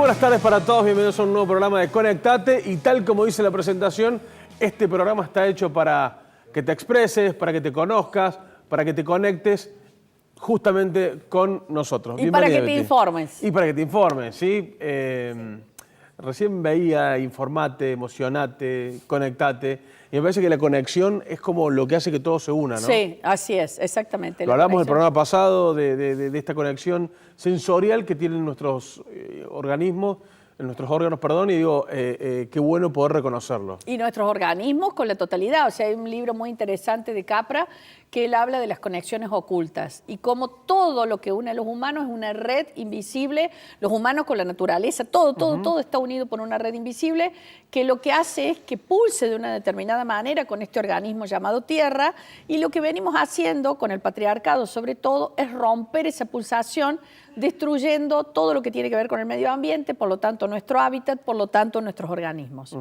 buenas tardes para todos, bienvenidos a un nuevo programa de Conectate y tal como dice la presentación, este programa está hecho para que te expreses, para que te conozcas, para que te conectes justamente con nosotros. Y para que te informes. Y para que te informes, ¿sí? Recién veía informate, emocionate, conectate, y me parece que la conexión es como lo que hace que todo se una, ¿no? Sí, así es, exactamente. Lo hablamos en el programa pasado de esta conexión sensorial que tienen nuestros organismos, nuestros órganos, perdón, y digo, qué bueno poder reconocerlo. Y nuestros organismos con la totalidad. O sea, hay un libro muy interesante de Capra que él habla de las conexiones ocultas y cómo todo lo que une a los humanos es una red invisible, los humanos con la naturaleza, todo está unido por una red invisible que lo que hace es que pulse de una determinada manera con este organismo llamado Tierra, y lo que venimos haciendo con el patriarcado sobre todo es romper esa pulsación, destruyendo todo lo que tiene que ver con el medio ambiente, por lo tanto nuestro hábitat, por lo tanto nuestros organismos.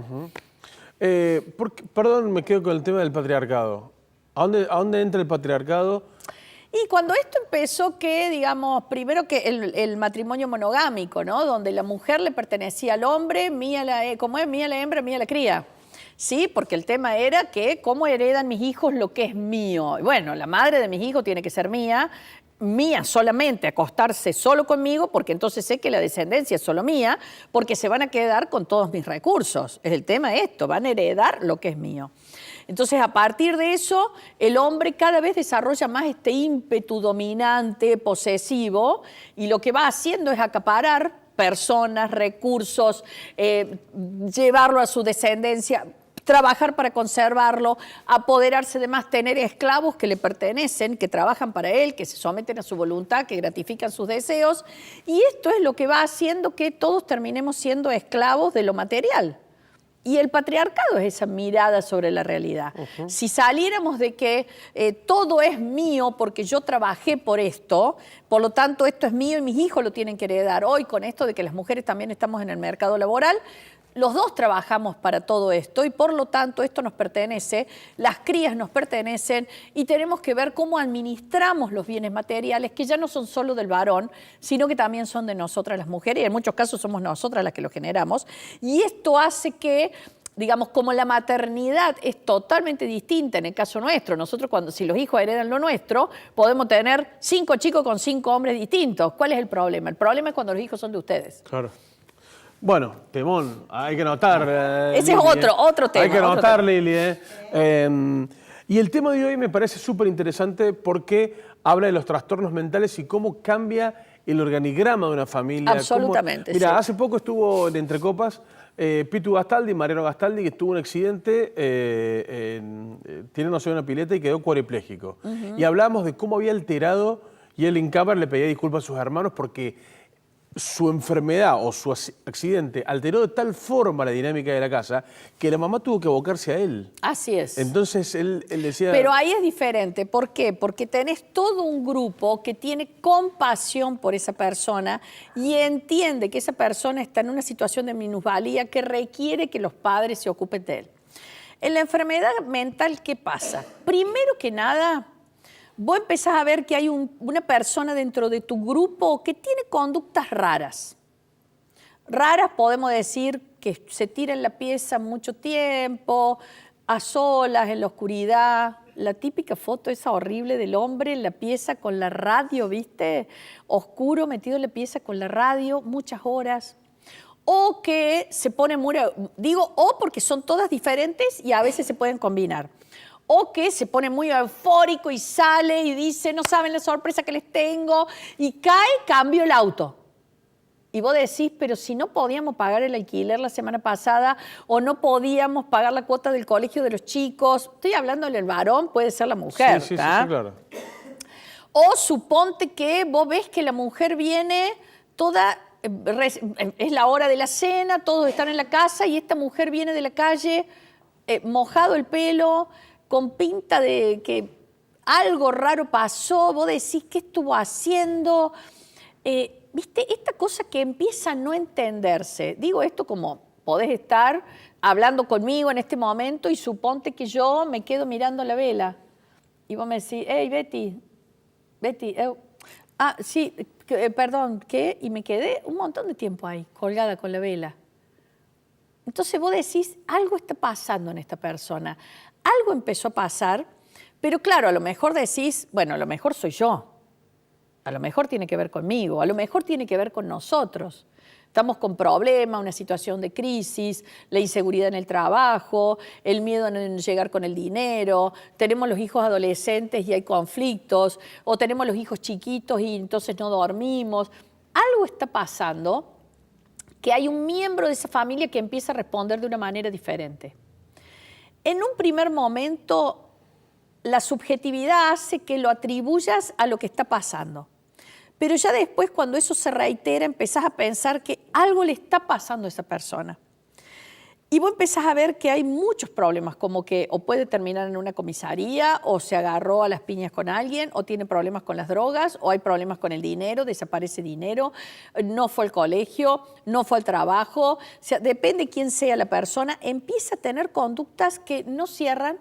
Perdón, me quedo con el tema del patriarcado. ¿A dónde entra el patriarcado? Y cuando esto empezó, que digamos, primero que el matrimonio monogámico, ¿no? Donde la mujer le pertenecía al hombre, mía la hembra, mía la cría. Sí, porque el tema era que cómo heredan mis hijos lo que es mío. Y bueno, la madre de mis hijos tiene que ser mía solamente, acostarse solo conmigo, porque entonces sé que la descendencia es solo mía, porque se van a quedar con todos mis recursos. Es el tema esto, van a heredar lo que es mío. Entonces, a partir de eso, el hombre cada vez desarrolla más este ímpetu dominante, posesivo, y lo que va haciendo es acaparar personas, recursos, llevarlo a su descendencia, trabajar para conservarlo, apoderarse de más, tener esclavos que le pertenecen, que trabajan para él, que se someten a su voluntad, que gratifican sus deseos, y esto es lo que va haciendo que todos terminemos siendo esclavos de lo material. Y el patriarcado es esa mirada sobre la realidad. Si saliéramos de que todo es mío porque yo trabajé por esto, por lo tanto esto es mío y mis hijos lo tienen que heredar. Hoy con esto de que las mujeres también estamos en el mercado laboral, los dos trabajamos para todo esto y por lo tanto esto nos pertenece, las crías nos pertenecen y tenemos que ver cómo administramos los bienes materiales que ya no son solo del varón, sino que también son de nosotras las mujeres y en muchos casos somos nosotras las que los generamos. Y esto hace que, digamos, como la maternidad es totalmente distinta en el caso nuestro, nosotros si los hijos heredan lo nuestro, podemos tener 5 chicos con 5 hombres distintos. ¿Cuál es el problema? El problema es cuando los hijos son de ustedes. Claro. Bueno, temón, hay que notar. Ese Lili, es otro tema. Hay que notar, Lili. Y el tema de hoy me parece súper interesante porque habla de los trastornos mentales y cómo cambia el organigrama de una familia. Absolutamente. Mira, sí. hace poco estuvo en Entre Copas Pitu Gastaldi, Mariano Gastaldi, que tuvo un accidente, tirándose de una pileta y quedó cuadripléjico. Y hablábamos de cómo había alterado, y él en cámara le pedía disculpas a sus hermanos porque su enfermedad o su accidente alteró de tal forma la dinámica de la casa que la mamá tuvo que abocarse a él. Así es. Entonces él decía... Pero ahí es diferente. ¿Por qué? Porque tenés todo un grupo que tiene compasión por esa persona y entiende que esa persona está en una situación de minusvalía que requiere que los padres se ocupen de él. En la enfermedad mental, ¿qué pasa? Primero que nada, vos empezás a ver que hay una persona dentro de tu grupo que tiene conductas raras. Raras podemos decir que se tira en la pieza mucho tiempo, a solas, en la oscuridad. La típica foto esa horrible del hombre en la pieza con la radio, ¿viste? Oscuro, metido en la pieza con la radio, muchas horas. O que se pone muy... Digo o porque son todas diferentes y a veces se pueden combinar. O que se pone muy eufórico y sale y dice, no saben la sorpresa que les tengo, y cae, cambio el auto. Y vos decís, pero si no podíamos pagar el alquiler la semana pasada o no podíamos pagar la cuota del colegio de los chicos, estoy hablando del varón, puede ser la mujer. Sí, claro. O suponte que vos ves que la mujer viene toda, es la hora de la cena, todos están en la casa y esta mujer viene de la calle, mojado el pelo, con pinta de que algo raro pasó, vos decís, ¿qué estuvo haciendo? ¿Viste? Esta cosa que empieza a no entenderse. Digo esto como podés estar hablando conmigo en este momento y suponte que yo me quedo mirando la vela. Y vos me decís, hey, Betty, Ah, sí, perdón, ¿qué? Y me quedé un montón de tiempo ahí, colgada con la vela. Entonces vos decís, algo está pasando en esta persona. Algo empezó a pasar, pero claro, a lo mejor decís, bueno, a lo mejor soy yo. A lo mejor tiene que ver conmigo, a lo mejor tiene que ver con nosotros. Estamos con problemas, una situación de crisis, la inseguridad en el trabajo, el miedo a no llegar con el dinero, tenemos los hijos adolescentes y hay conflictos, o tenemos los hijos chiquitos y entonces no dormimos. Algo está pasando que hay un miembro de esa familia que empieza a responder de una manera diferente. En un primer momento, la subjetividad hace que lo atribuyas a lo que está pasando. Pero ya después, cuando eso se reitera, empezás a pensar que algo le está pasando a esa persona. Y vos empezás a ver que hay muchos problemas, como que o puede terminar en una comisaría, o se agarró a las piñas con alguien, o tiene problemas con las drogas, o hay problemas con el dinero, desaparece dinero, no fue al colegio, no fue al trabajo. O sea, depende quién sea la persona, empieza a tener conductas que no cierran,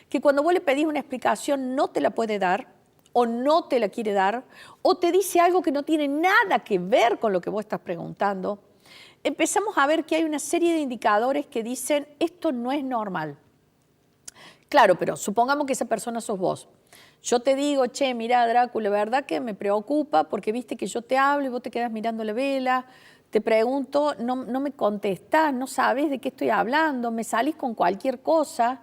que cuando vos le pedís una explicación no te la puede dar, o no te la quiere dar, o te dice algo que no tiene nada que ver con lo que vos estás preguntando. Empezamos a ver que hay una serie de indicadores que dicen, esto no es normal. Claro, pero supongamos que esa persona sos vos. Yo te digo, che, mira, Drácula, la verdad que me preocupa porque viste que yo te hablo y vos te quedas mirando la vela, te pregunto, no me contestás, no sabes de qué estoy hablando, me salís con cualquier cosa.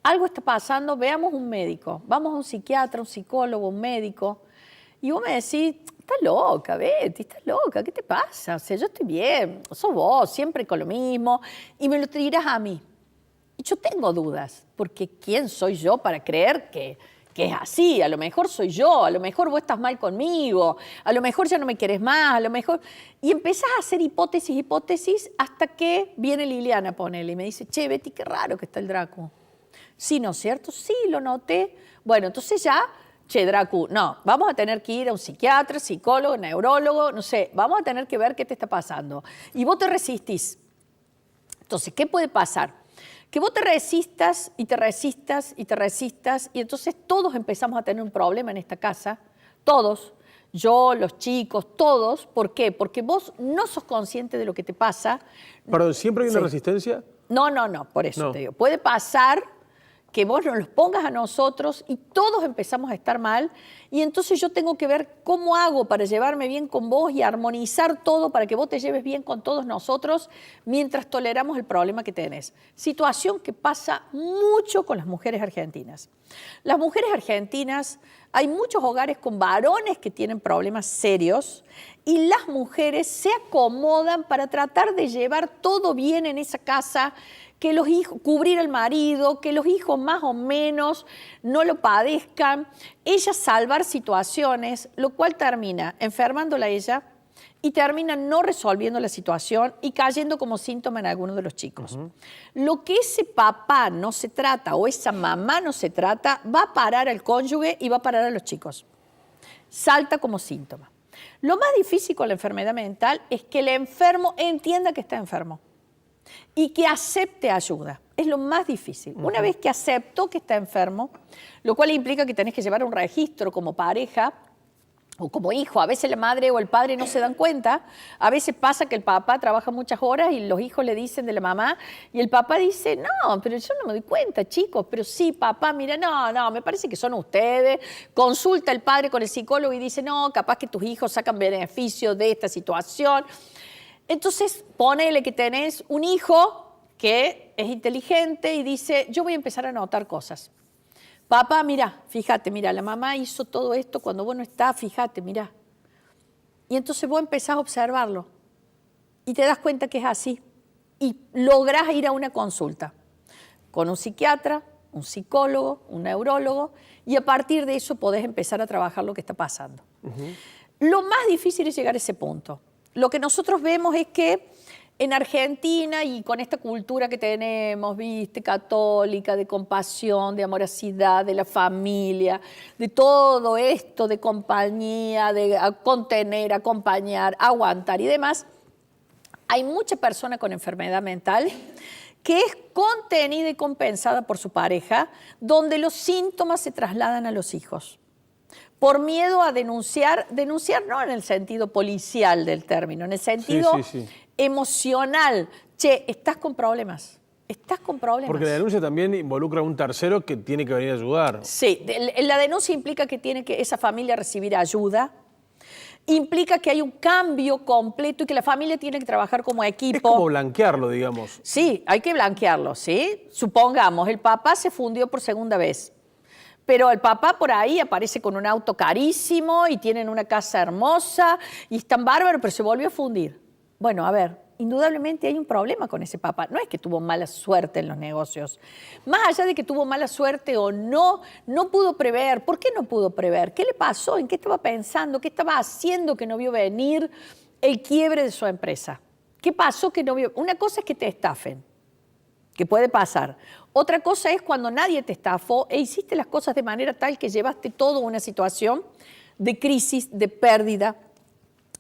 Algo está pasando, veamos un médico, vamos a un psiquiatra, un psicólogo, un médico, y vos me decís, estás loca, Betty, estás loca, ¿qué te pasa? O sea, yo estoy bien, sos vos, siempre con lo mismo, y me lo tirás a mí. Y yo tengo dudas, porque ¿quién soy yo para creer que es así? A lo mejor soy yo, a lo mejor vos estás mal conmigo, a lo mejor ya no me querés más, a lo mejor... Y empezás a hacer hipótesis, hasta que viene Liliana, ponele, y me dice, che, Betty, qué raro que está el Draco. Sí, ¿no es cierto? Sí, lo noté. Bueno, entonces ya, che, Dracu, no, vamos a tener que ir a un psiquiatra, psicólogo, neurólogo, no sé, vamos a tener que ver qué te está pasando. Y vos te resistís. Entonces, ¿qué puede pasar? Que vos te resistas y te resistas y te resistas y entonces todos empezamos a tener un problema en esta casa, todos, yo, los chicos, todos. ¿Por qué? Porque vos no sos consciente de lo que te pasa. Perdón, ¿siempre hay una Sí. resistencia? No, por eso No. te digo. Puede pasar que vos nos los pongas a nosotros y todos empezamos a estar mal y entonces yo tengo que ver cómo hago para llevarme bien con vos y armonizar todo para que vos te lleves bien con todos nosotros mientras toleramos el problema que tenés. Situación que pasa mucho con las mujeres argentinas. Las mujeres argentinas, hay muchos hogares con varones que tienen problemas serios y las mujeres se acomodan para tratar de llevar todo bien en esa casa, que los hijos, cubrir al marido, que los hijos más o menos no lo padezcan, ella salvar situaciones, lo cual termina enfermándola a ella y termina no resolviendo la situación y cayendo como síntoma en algunos de los chicos. Lo que ese papá no se trata o esa mamá no se trata, va a parar al cónyuge y va a parar a los chicos. Salta como síntoma. Lo más difícil con la enfermedad mental es que el enfermo entienda que está enfermo y que acepte ayuda. Es lo más difícil. Una vez que aceptó que está enfermo, lo cual implica que tenés que llevar un registro como pareja o como hijo. A veces la madre o el padre no se dan cuenta. A veces pasa que el papá trabaja muchas horas y los hijos le dicen de la mamá y el papá dice, no, pero yo no me doy cuenta, chicos. Pero sí, papá, mira, no, me parece que son ustedes. Consulta el padre con el psicólogo y dice, no, capaz que tus hijos sacan beneficio de esta situación. Entonces, ponele que tenés un hijo que es inteligente y dice, yo voy a empezar a notar cosas. Papá, mira, fíjate, mira, la mamá hizo todo esto cuando vos no estás, fíjate, mira. Y entonces vos empezás a observarlo y te das cuenta que es así. Y lográs ir a una consulta con un psiquiatra, un psicólogo, un neurólogo, y a partir de eso podés empezar a trabajar lo que está pasando. Lo más difícil es llegar a ese punto. Lo que nosotros vemos es que en Argentina y con esta cultura que tenemos, viste, católica, de compasión, de amorosidad, de la familia, de todo esto, de compañía, de contener, acompañar, aguantar y demás, hay mucha persona con enfermedad mental que es contenida y compensada por su pareja, donde los síntomas se trasladan a los hijos. por miedo a denunciar no en el sentido policial del término, en el sentido emocional. Che, estás con problemas. Estás con problemas. Porque la denuncia también involucra a un tercero que tiene que venir a ayudar. Sí, la denuncia implica que tiene que esa familia recibir ayuda, implica que hay un cambio completo y que la familia tiene que trabajar como equipo. Es como blanquearlo, digamos. Sí, hay que blanquearlo, ¿sí? Supongamos, el papá se fundió por segunda vez, pero el papá por ahí aparece con un auto carísimo y tienen una casa hermosa y están bárbaros, pero se volvió a fundir. Bueno, a ver, indudablemente hay un problema con ese papá. No es que tuvo mala suerte en los negocios. Más allá de que tuvo mala suerte o no, no pudo prever. ¿Por qué no pudo prever? ¿Qué le pasó? ¿En qué estaba pensando? ¿Qué estaba haciendo que no vio venir el quiebre de su empresa? ¿Qué pasó que no vio? Una cosa es que te estafen, que puede pasar. Otra cosa es cuando nadie te estafó e hiciste las cosas de manera tal que llevaste todo a una situación de crisis, de pérdida,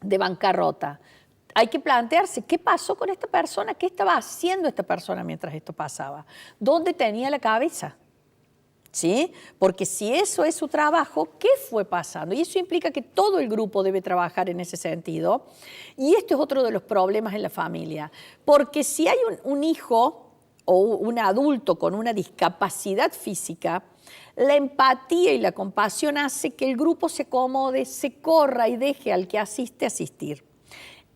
de bancarrota. Hay que plantearse qué pasó con esta persona, qué estaba haciendo esta persona mientras esto pasaba, dónde tenía la cabeza, ¿sí? Porque si eso es su trabajo, ¿qué fue pasando? Y eso implica que todo el grupo debe trabajar en ese sentido. Y esto es otro de los problemas en la familia, porque si hay un hijo o un adulto con una discapacidad física, la empatía y la compasión hace que el grupo se acomode, se corra y deje al que asiste asistir.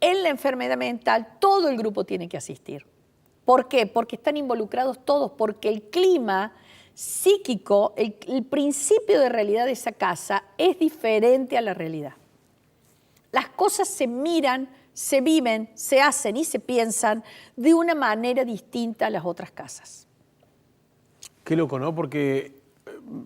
En la enfermedad mental, todo el grupo tiene que asistir. ¿Por qué? Porque están involucrados todos, porque el clima psíquico, el principio de realidad de esa casa es diferente a la realidad. Las cosas se miran, se viven, se hacen y se piensan de una manera distinta a las otras casas. Qué loco, ¿no? Porque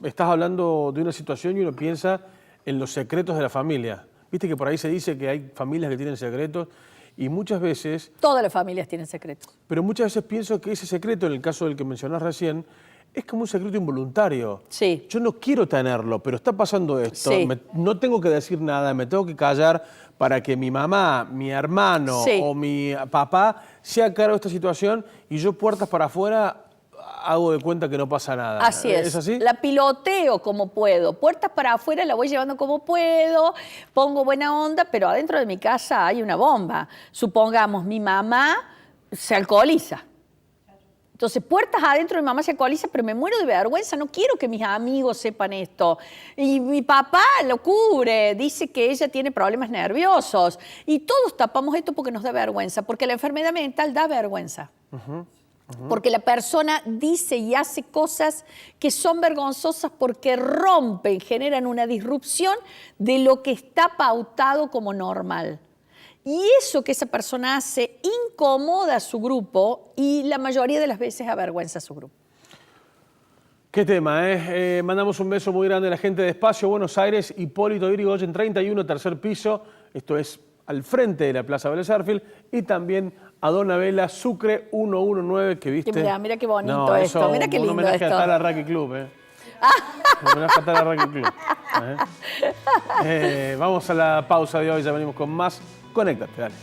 estás hablando de una situación y uno piensa en los secretos de la familia. Viste que por ahí se dice que hay familias que tienen secretos y muchas veces... Todas las familias tienen secretos. Pero muchas veces pienso que ese secreto, en el caso del que mencionás recién, es como un secreto involuntario. Sí. Yo no quiero tenerlo, pero está pasando esto. Sí. No tengo que decir nada, me tengo que callar para que mi mamá, mi hermano o mi papá sea a cargo de esta situación y yo puertas para afuera hago de cuenta que no pasa nada. Así es. ¿Es así? La piloteo como puedo. Puertas para afuera la voy llevando como puedo, pongo buena onda, pero adentro de mi casa hay una bomba. Supongamos, mi mamá se alcoholiza. Entonces, puertas adentro de mi mamá se alcoholiza, pero me muero de vergüenza, no quiero que mis amigos sepan esto. Y mi papá lo cubre, dice que ella tiene problemas nerviosos. Y todos tapamos esto porque nos da vergüenza, porque la enfermedad mental da vergüenza. Porque la persona dice y hace cosas que son vergonzosas porque rompen, generan una disrupción de lo que está pautado como normal. Y eso que esa persona hace incomoda a su grupo y la mayoría de las veces avergüenza a su grupo. Qué tema, ¿eh? Mandamos un beso muy grande a la gente de Espacio Buenos Aires, Hipólito Yrigoyen 31, tercer piso. Esto es al frente de la Plaza Vélez Sarsfield y también a Dona Vela Sucre 119 que viste. Mira qué bonito esto, mira qué lindo un homenaje esto. a Tala Rugby Club, un homenaje a Tala Rugby Club. Vamos a la pausa de hoy, ya venimos con más. Conéctate, dale.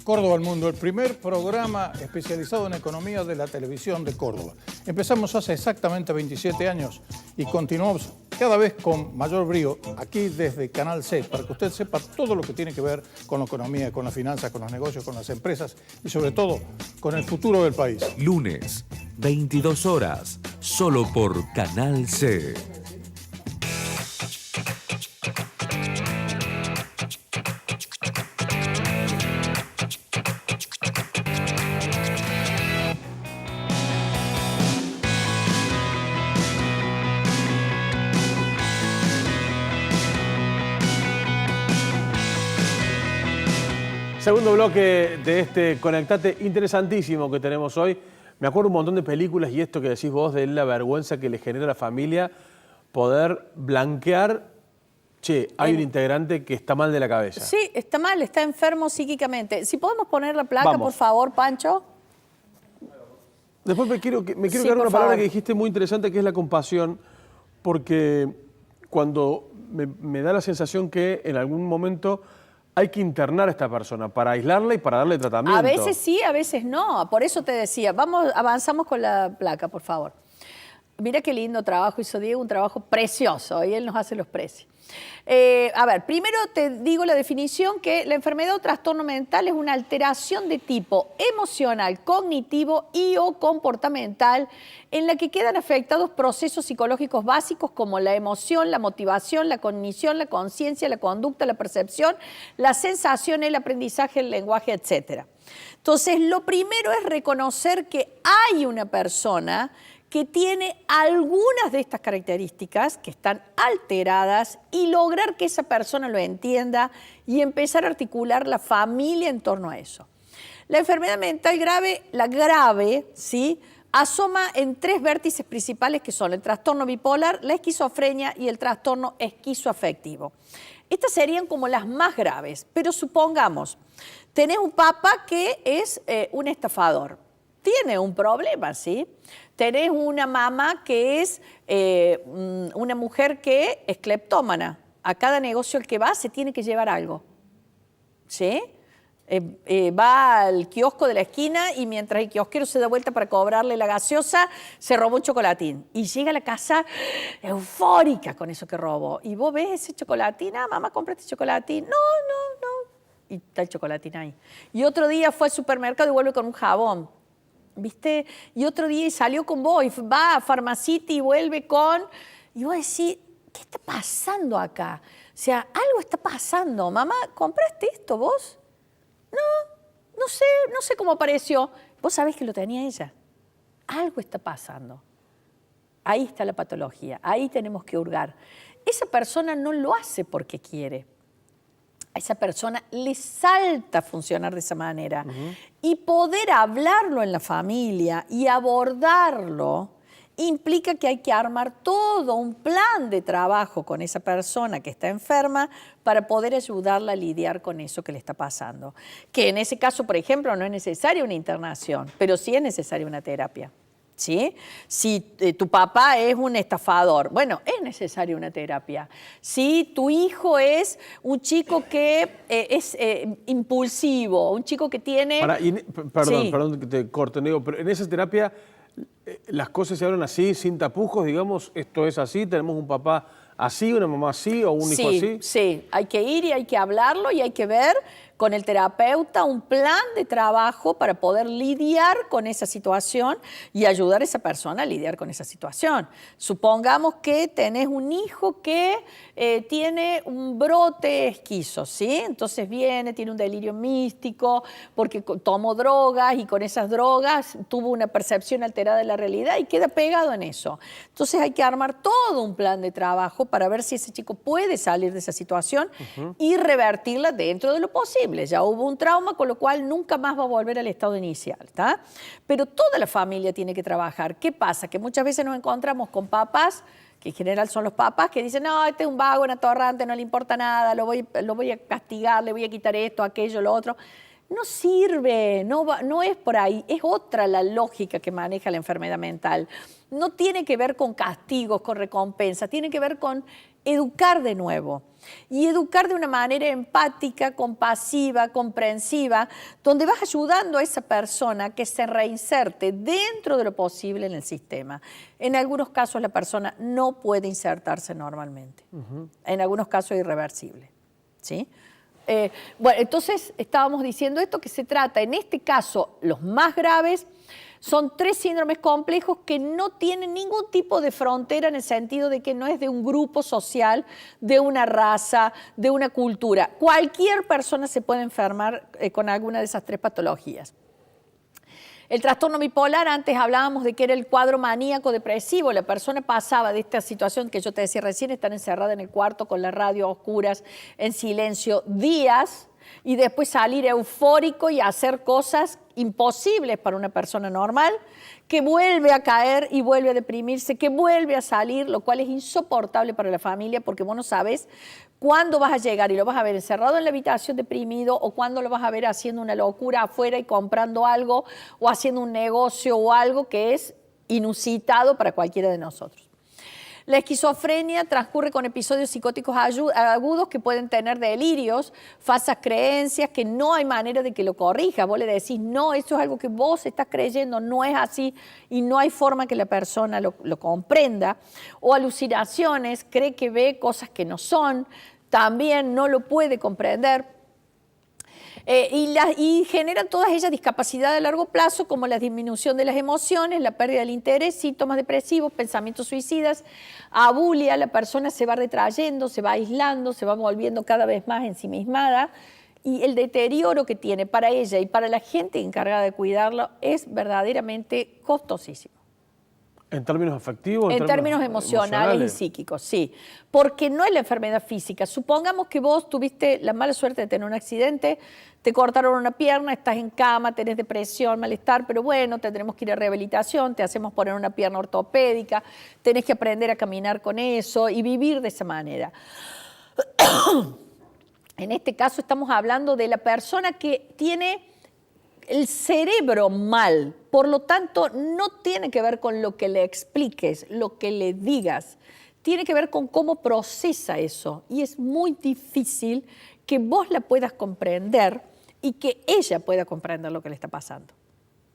Córdoba al Mundo, el primer programa especializado en economía de la televisión de Córdoba. Empezamos hace exactamente 27 años y continuamos cada vez con mayor brío aquí desde Canal C, para que usted sepa todo lo que tiene que ver con la economía, con las finanzas, con los negocios, con las empresas y sobre todo con el futuro del país. Lunes, 22 horas, solo por Canal C. Segundo bloque de este Conectate interesantísimo que tenemos hoy. Me acuerdo un montón de películas y esto que decís vos de la vergüenza que le genera a la familia poder blanquear, che, hay un integrante que está mal de la cabeza. Sí, está mal, está enfermo psíquicamente. Si podemos poner la placa, por favor, Pancho. Después me quiero Sí, quedar por una palabra favor. que dijiste muy interesante, que es la compasión, porque cuando me da la sensación que en algún momento hay que internar a esta persona para aislarla y para darle tratamiento. A veces sí, a veces no. Por eso te decía, avanzamos con la placa, por favor. Mira qué lindo trabajo hizo Diego, un trabajo precioso, y él nos hace los precios. A ver, primero te digo la definición que la enfermedad o trastorno mental es una alteración de tipo emocional, cognitivo y o comportamental en la que quedan afectados procesos psicológicos básicos como la emoción, la motivación, la cognición, la conciencia, la conducta, la percepción, la sensación, el aprendizaje, el lenguaje, etc. Entonces, lo primero es reconocer que hay una persona que tiene algunas de estas características que están alteradas y lograr que esa persona lo entienda y empezar a articular la familia en torno a eso. La enfermedad mental grave, la grave, ¿sí?, asoma en 3 vértices principales que son el trastorno bipolar, la esquizofrenia y el trastorno esquizoafectivo. Estas serían como las más graves, pero supongamos, tenés un papá que es un estafador, tiene un problema, ¿sí? Tenés una mamá que es una mujer que es cleptómana. A cada negocio al que va se tiene que llevar algo, ¿sí? Va al kiosco de la esquina y mientras el kiosquero se da vuelta para cobrarle la gaseosa, se robó un chocolatín. Y llega a la casa eufórica con eso que robó. Y vos ves ese chocolatín, mamá, cómprate chocolatín. No. Y está el chocolatín ahí. Y otro día fue al supermercado y vuelve con un jabón. ¿Viste? Y otro día salió con vos y va a Pharmacity y vuelve con... Y vos decís, ¿qué está pasando acá? O sea, algo está pasando. Mamá, ¿compraste esto vos? No sé cómo apareció. Vos sabés que lo tenía ella. Algo está pasando. Ahí está la patología, ahí tenemos que hurgar. Esa persona no lo hace porque quiere. A esa persona le salta funcionar de esa manera. Y poder hablarlo en la familia y abordarlo implica que hay que armar todo un plan de trabajo con esa persona que está enferma para poder ayudarla a lidiar con eso que le está pasando. Que en ese caso, por ejemplo, no es necesaria una internación, pero sí es necesaria una terapia. ¿Sí? Si tu papá es un estafador, bueno, es necesaria una terapia. Si tu hijo es un chico que es impulsivo, un chico que tiene... Perdón que te corte, Nego, pero en esa terapia las cosas se hablan así, sin tapujos, digamos, esto es así, tenemos un papá así, una mamá así o un hijo así. Sí, hay que ir y hay que hablarlo y hay que ver con el terapeuta un plan de trabajo para poder lidiar con esa situación y ayudar a esa persona a lidiar con esa situación. Supongamos que tenés un hijo que tiene un brote esquizo, ¿sí? Entonces viene, tiene un delirio místico porque tomó drogas y con esas drogas tuvo una percepción alterada de la realidad y queda pegado en eso. Entonces hay que armar todo un plan de trabajo para ver si ese chico puede salir de esa situación y revertirla dentro de lo posible. Ya hubo un trauma, con lo cual nunca más va a volver al estado inicial, ¿está? Pero toda la familia tiene que trabajar. ¿Qué pasa? Que muchas veces nos encontramos con papás, que en general son los papás, que dicen, no, este es un vago, un atorrante, no le importa nada, lo voy a castigar, le voy a quitar esto, aquello, lo otro. No sirve, no es por ahí, es otra la lógica que maneja la enfermedad mental. No tiene que ver con castigos, con recompensas, tiene que ver con educar de nuevo. Y educar de una manera empática, compasiva, comprensiva, donde vas ayudando a esa persona que se reinserte dentro de lo posible en el sistema. En algunos casos la persona no puede insertarse normalmente. En algunos casos es irreversible, ¿sí? Bueno, entonces estábamos diciendo esto, que se trata, en este caso, los más graves, son 3 síndromes complejos que no tienen ningún tipo de frontera en el sentido de que no es de un grupo social, de una raza, de una cultura. Cualquier persona se puede enfermar con alguna de esas 3 patologías. El trastorno bipolar, antes hablábamos de que era el cuadro maníaco depresivo. La persona pasaba de esta situación que yo te decía recién, estar encerrada en el cuarto con la radio a oscuras, en silencio, días, y después salir eufórico y hacer cosas imposibles para una persona normal, que vuelve a caer y vuelve a deprimirse, que vuelve a salir, lo cual es insoportable para la familia porque vos no sabes cuándo vas a llegar y lo vas a ver encerrado en la habitación deprimido o cuándo lo vas a ver haciendo una locura afuera y comprando algo o haciendo un negocio o algo que es inusitado para cualquiera de nosotros. La esquizofrenia transcurre con episodios psicóticos agudos que pueden tener delirios, falsas creencias, que no hay manera de que lo corrija. Vos le decís, no, eso es algo que vos estás creyendo, no es así, y no hay forma que la persona lo comprenda. O alucinaciones, cree que ve cosas que no son, también no lo puede comprender. Y generan todas ellas discapacidad a largo plazo, como la disminución de las emociones, la pérdida del interés, síntomas depresivos, pensamientos suicidas, abulia, la persona se va retrayendo, se va aislando, se va volviendo cada vez más ensimismada, y el deterioro que tiene para ella y para la gente encargada de cuidarlo es verdaderamente costosísimo. ¿En términos afectivos? En términos emocionales y psíquicos, sí. Porque no es la enfermedad física. Supongamos que vos tuviste la mala suerte de tener un accidente, te cortaron una pierna, estás en cama, tenés depresión, malestar, pero bueno, tendremos que ir a rehabilitación, te hacemos poner una pierna ortopédica, tenés que aprender a caminar con eso y vivir de esa manera. En este caso estamos hablando de la persona que tiene el cerebro mal, por lo tanto no tiene que ver con lo que le expliques, lo que le digas, tiene que ver con cómo procesa eso, y es muy difícil que vos la puedas comprender y que ella pueda comprender lo que le está pasando,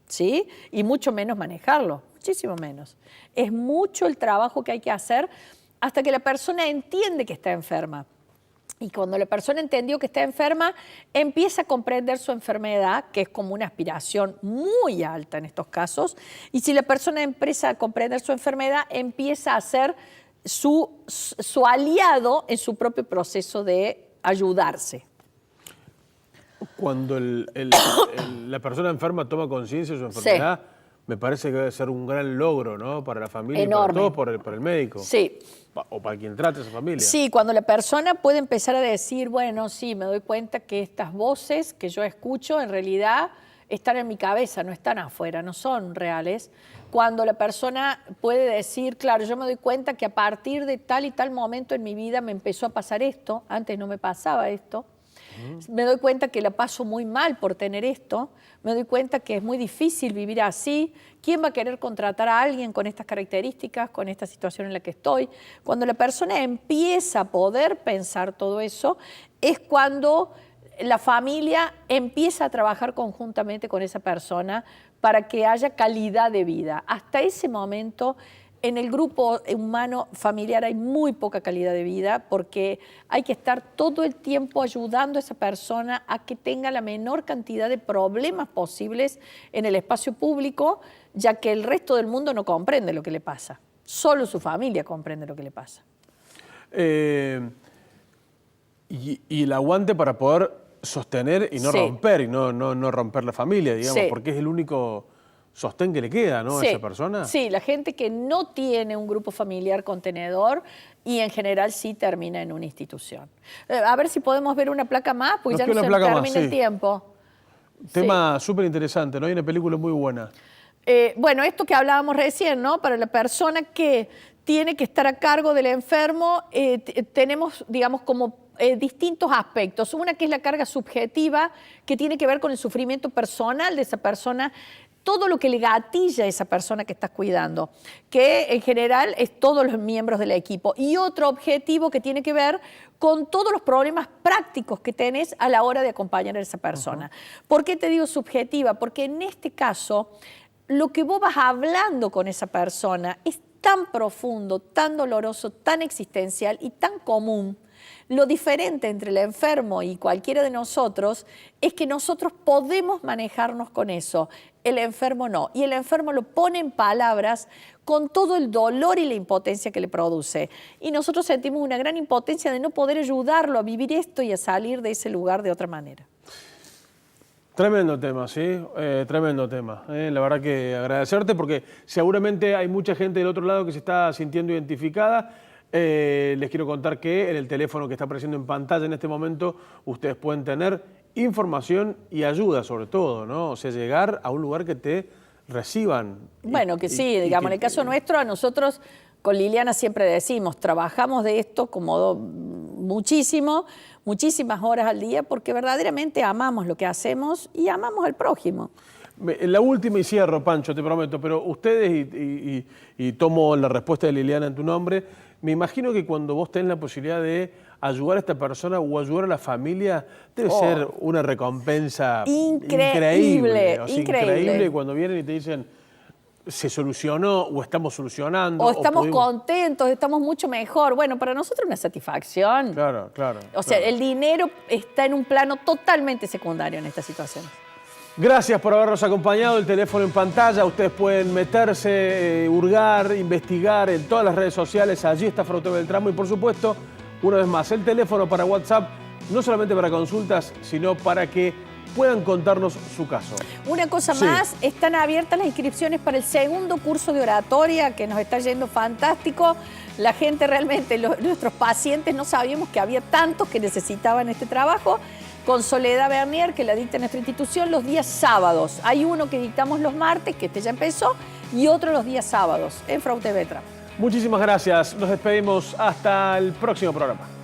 ¿sí? Y mucho menos manejarlo, muchísimo menos. Es mucho el trabajo que hay que hacer hasta que la persona entiende que está enferma. Y cuando la persona entendió que está enferma, empieza a comprender su enfermedad, que es como una aspiración muy alta en estos casos. Y si la persona empieza a comprender su enfermedad, empieza a ser su aliado en su propio proceso de ayudarse. Cuando la persona enferma toma conciencia de su enfermedad, sí, me parece que debe ser un gran logro, ¿no? Para la familia. Enorme. Y para todos, por el médico. Sí. O para quien trate a esa familia. Sí, cuando la persona puede empezar a decir, bueno, sí, me doy cuenta que estas voces que yo escucho en realidad están en mi cabeza, no están afuera, no son reales. Cuando la persona puede decir, claro, yo me doy cuenta que a partir de tal y tal momento en mi vida me empezó a pasar esto, antes no me pasaba esto. Me doy cuenta que la paso muy mal por tener esto, me doy cuenta que es muy difícil vivir así. ¿Quién va a querer contratar a alguien con estas características, con esta situación en la que estoy? Cuando la persona empieza a poder pensar todo eso, es cuando la familia empieza a trabajar conjuntamente con esa persona para que haya calidad de vida. Hasta ese momento, en el grupo humano familiar hay muy poca calidad de vida porque hay que estar todo el tiempo ayudando a esa persona a que tenga la menor cantidad de problemas posibles en el espacio público, ya que el resto del mundo no comprende lo que le pasa. Solo su familia comprende lo que le pasa. Y el aguante para poder sostener y no romper, y no romper la familia, digamos, porque es el único sostén que le queda, ¿no? A esa persona. Sí, la gente que no tiene un grupo familiar contenedor y en general sí termina en una institución. A ver si podemos ver una placa más, pues ya no se termina el tiempo. Tema súper interesante, ¿no? Hay una película muy buena. Bueno, esto que hablábamos recién, ¿no? Para la persona que tiene que estar a cargo del enfermo, tenemos, digamos, como distintos aspectos. Una que es la carga subjetiva, que tiene que ver con el sufrimiento personal de esa persona, todo lo que le gatilla a esa persona que estás cuidando, que en general es todos los miembros del equipo. Y otro objetivo que tiene que ver con todos los problemas prácticos que tenés a la hora de acompañar a esa persona. ¿Por qué te digo subjetiva? Porque en este caso, lo que vos vas hablando con esa persona es tan profundo, tan doloroso, tan existencial y tan común. Lo diferente entre el enfermo y cualquiera de nosotros es que nosotros podemos manejarnos con eso, el enfermo no. Y el enfermo lo pone en palabras con todo el dolor y la impotencia que le produce. Y nosotros sentimos una gran impotencia de no poder ayudarlo a vivir esto y a salir de ese lugar de otra manera. Tremendo tema, ¿sí? Tremendo tema. La verdad que agradecerte porque seguramente hay mucha gente del otro lado que se está sintiendo identificada. Les quiero contar que en el teléfono que está apareciendo en pantalla en este momento ustedes pueden tener información y ayuda sobre todo, ¿no? O sea, llegar a un lugar que te reciban. Bueno, que sí, digamos, en el caso nuestro, a nosotros con Liliana siempre decimos, trabajamos de esto como muchísimas horas al día porque verdaderamente amamos lo que hacemos y amamos al prójimo. La última y cierro, Pancho, te prometo, pero ustedes, y tomo la respuesta de Liliana en tu nombre, me imagino que cuando vos tenés la posibilidad de ayudar a esta persona o ayudar a la familia, debe ser una recompensa increíble. O sea, increíble cuando vienen y te dicen, se solucionó o estamos solucionando. O estamos contentos, estamos mucho mejor. Bueno, para nosotros una satisfacción. Claro, claro. O sea, el dinero está en un plano totalmente secundario en esta situación. Gracias por habernos acompañado. El teléfono en pantalla. Ustedes pueden meterse, hurgar, investigar en todas las redes sociales. Allí está Fraude Beltramo. Y por supuesto, una vez más, el teléfono para WhatsApp, no solamente para consultas, sino para que puedan contarnos su caso. Una cosa más, están abiertas las inscripciones para el segundo curso de oratoria, que nos está yendo fantástico. La gente realmente, nuestros pacientes, no sabíamos que había tantos que necesitaban este trabajo. Con Soledad Bernier, que la dicta en nuestra institución los días sábados. Hay uno que dictamos los martes, que este ya empezó, y otro los días sábados, en Fraude Beltramo. Muchísimas gracias. Nos despedimos hasta el próximo programa.